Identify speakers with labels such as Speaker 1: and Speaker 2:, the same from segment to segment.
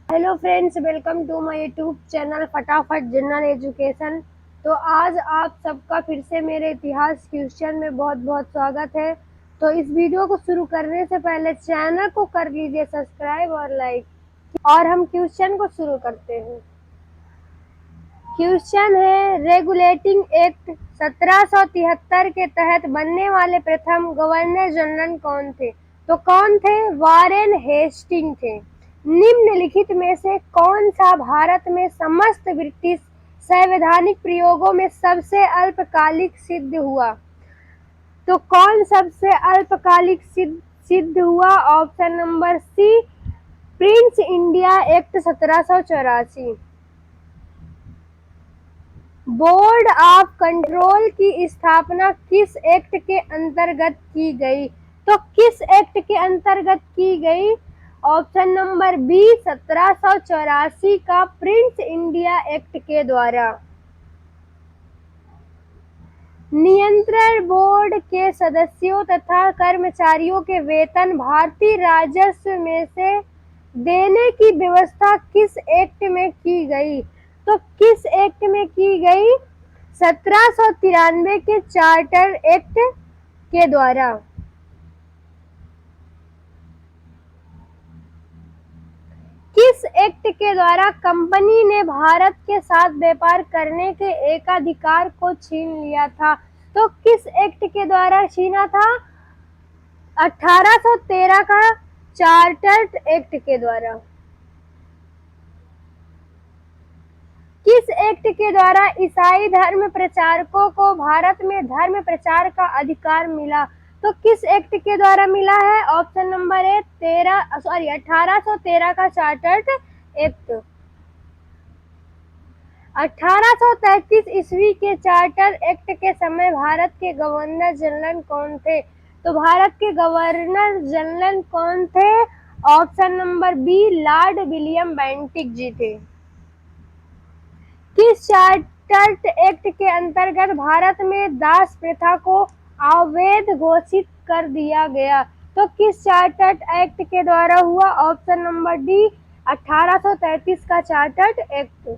Speaker 1: Hello friends, welcome to my YouTube channel फटाफट general education. तो आज आप सबका फिर से मेरे इतिहास क्वेश्चन में बहुत बहुत स्वागत है। तो इस वीडियो को शुरू करने से पहले चैनल को कर लीजिए सब्सक्राइब और लाइक। और हम क्वेश्चन को शुरू करते हैं। क्वेश्चन है, रेगुलेटिंग एक्ट 1773 के तहत बनने वाले प्रथम गवर्नर जनरल कौन थे? तो कौन थे? वारेन हेस्टिंग थे। निम्नलिखित में से कौन सा भारत में समस्त ब्रिटिश संवैधानिक प्रयोगों में सबसे अल्पकालिक सिद्ध हुआ? तो कौन सबसे अल्पकालिक सिद्ध हुआ? Option number C, prince India act 1784। Board of control की स्थापना किस एक्ट के अंतर्गत की गई? तो किस एक्ट के अंतर्गत की गई? ऑप्शन नंबर बी, 1784 का प्रिंस इंडिया एक्ट के द्वारा। नियंत्रण बोर्ड के सदस्यों तथा कर्मचारियों के वेतन भारतीय राजस्व में से देने की व्यवस्था किस एक्ट में की गई? तो किस एक्ट में की गई? 1793 के चार्टर एक्ट के द्वारा। किस एक्ट के द्वारा कंपनी ने भारत के साथ व्यापार करने के एकाधिकार को छीन लिया था? तो किस एक्ट के द्वारा छीना था? 1813 का चार्टर्ड एक्ट के द्वारा। किस एक्ट के द्वारा ईसाई धर्म प्रचारकों को भारत में धर्म प्रचार का अधिकार मिला? तो किस एक्ट के द्वारा मिला है? ऑप्शन नंबर ए, 1813 का चार्टर्ड एक्ट। 1833 ईस्वी के चार्टर एक्ट के समय भारत के गवर्नर जनरल कौन थे? तो भारत के गवर्नर जनरल कौन थे? Option number B, lord William Bentinck ji थे। किस चार्टर्ड एक्ट के अंतर्गत भारत में दास प्रथा को अवैध घोषित कर दिया गया? तो किस चार्टर्ड एक्ट के द्वारा हुआ? ऑप्शन नंबर डी, 1833 का चार्टर्ड एक्ट।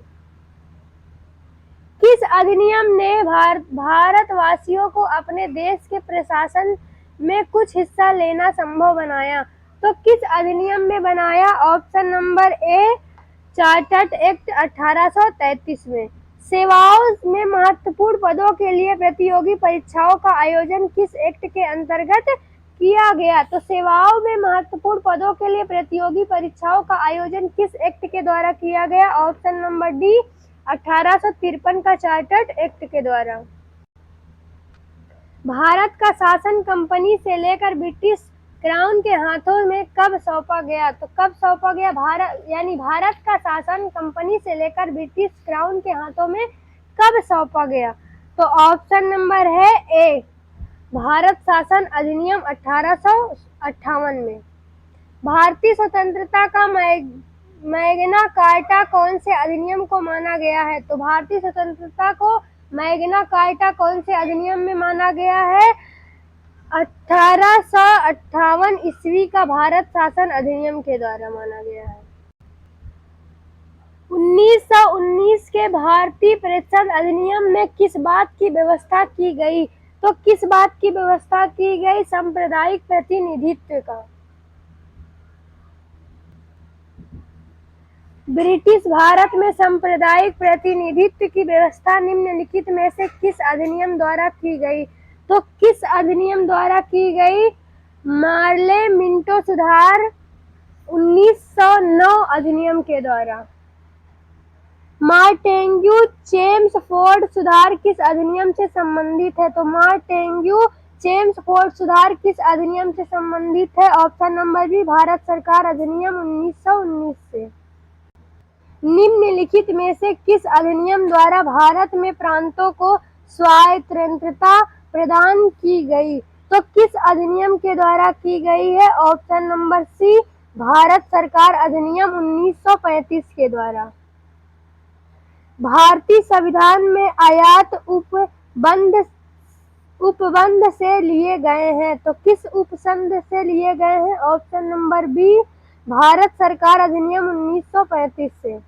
Speaker 1: किस अधिनियम ने भारतवासियों को अपने देश के प्रशासन में कुछ हिस्सा लेना संभव बनाया? तो किस अधिनियम में बनाया? Option number A, chartered act 1833 में। सेवाओं में महत्वपूर्ण पदों के लिए प्रतियोगी परीक्षाओं का आयोजन किस एक्ट के अंतर्गत किया गया? तो सेवाओं में महत्वपूर्ण पदों के लिए प्रतियोगी परीक्षाओं का आयोजन किस एक्ट के द्वारा किया गया? ऑप्शन नंबर डी, 1853 का चार्टर्ड एक्ट के द्वारा। भारत का शासन कंपनी से लेकर ब्रिटिश क्राउन के हाथों में कब सौंपा गया? तो कब सौंपा गया? भारत का शासन कंपनी से लेकर ब्रिटिश क्राउन के हाथों में कब सौंपा गया? तो ऑप्शन नंबर है ए, भारत शासन अधिनियम 1858 में। भारतीय स्वतंत्रता का मैग्ना कार्टा कौन से अधिनियम को माना गया है? तो भारतीय स्वतंत्रता को मैग्ना कार्टा कौन से अधिनियम में माना गया है? 1858 ईस्वी का भारत शासन अधिनियम के द्वारा माना गया है। 1919 के भारतीय परिषद अधिनियम में किस बात की व्यवस्था की गई? तो किस बात की व्यवस्था की गई? सांप्रदायिक प्रतिनिधित्व का। ब्रिटिश भारत में सांप्रदायिक प्रतिनिधित्व की व्यवस्था निम्नलिखित में से किस अधिनियम द्वारा की गई? तो किस अधिनियम द्वारा की गई? मार्ले मिंटो सुधार 1909 अधिनियम के द्वारा। मार्टेन्यू चेम्सफोर्ड सुधार किस अधिनियम से संबंधित है? तो मार्टेन्यू चेम्सफोर्ड सुधार किस अधिनियम से संबंधित है? ऑप्शन नंबर बी, भारत सरकार अधिनियम 1919 से। निम्नलिखित में से किस अधिनियम द्वारा भारत में प्रांतों को स्वायत्तता प्रदान की गई? तो किस अधिनियम के द्वारा की गई है? ऑप्शन नंबर सी, भारत सरकार अधिनियम 1935 के द्वारा। भारतीय संविधान में आयात उपबंध से लिए गए हैं, तो किस उपसंध से लिए गए हैं? ऑप्शन नंबर बी, भारत सरकार अधिनियम 1935 से।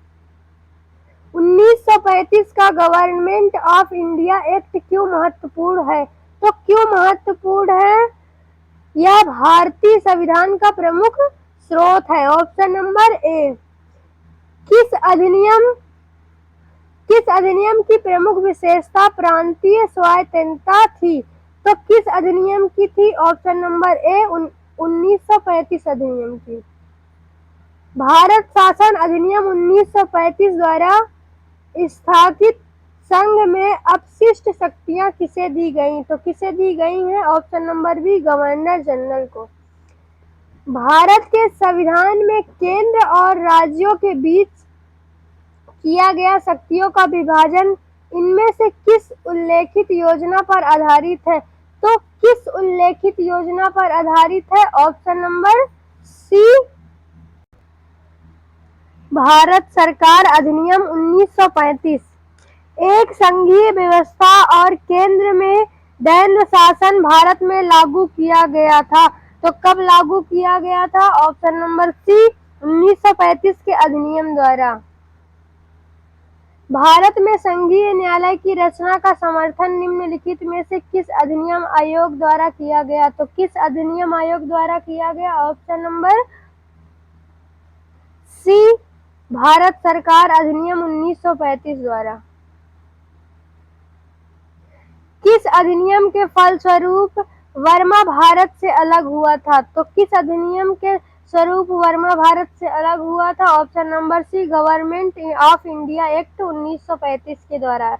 Speaker 1: 1935 का गवर्नमेंट ऑफ इंडिया एक्ट क्यों महत्वपूर्ण है? तो क्यों महत्वपूर्ण है? यह भारतीय संविधान का प्रमुख स्रोत है। Option number A. किस अधिनियम की प्रमुख विशेषता प्रांतीय स्वायत्तता थी? तो किस अधिनियम की थी? ऑप्शन नंबर ए 1935 अधिनियम की। भारत शासन अधिनियम 1935 द्वारा स्थापित संघ में अपशिष्ट शक्तियां किसे दी गई? तो किसे दी गई हैं? Option number B governor general को। भारत के संविधान में केंद्र और राज्यों के बीच किया गया शक्तियों का विभाजन इनमें से किस उल्लेखित योजना पर आधारित है? तो किस उल्लेखित योजना पर आधारित है? ऑप्शन नंबर सी भारत सरकार अधिनियम 1935। एक संघीय व्यवस्था और केंद्र में द्वंद्व शासन भारत में लागू किया गया था। तो कब लागू किया गया था? ऑप्शन नंबर सी 1935 के अधिनियम द्वारा। भारत में संघीय न्यायालय की रचना का समर्थन निम्नलिखित में से किस अधिनियम आयोग द्वारा किया गया? तो किस अधिनियम आयोग द्वारा किया गया? ऑप्शन नंबर सी भारत सरकार अधिनियम 1935 द्वारा। किस अधिनियम के फलस्वरूप वर्मा भारत से अलग हुआ था? तो किस अधिनियम के स्वरूप वर्मा भारत से अलग हुआ था? Option number C government of India act 1935 के द्वारा।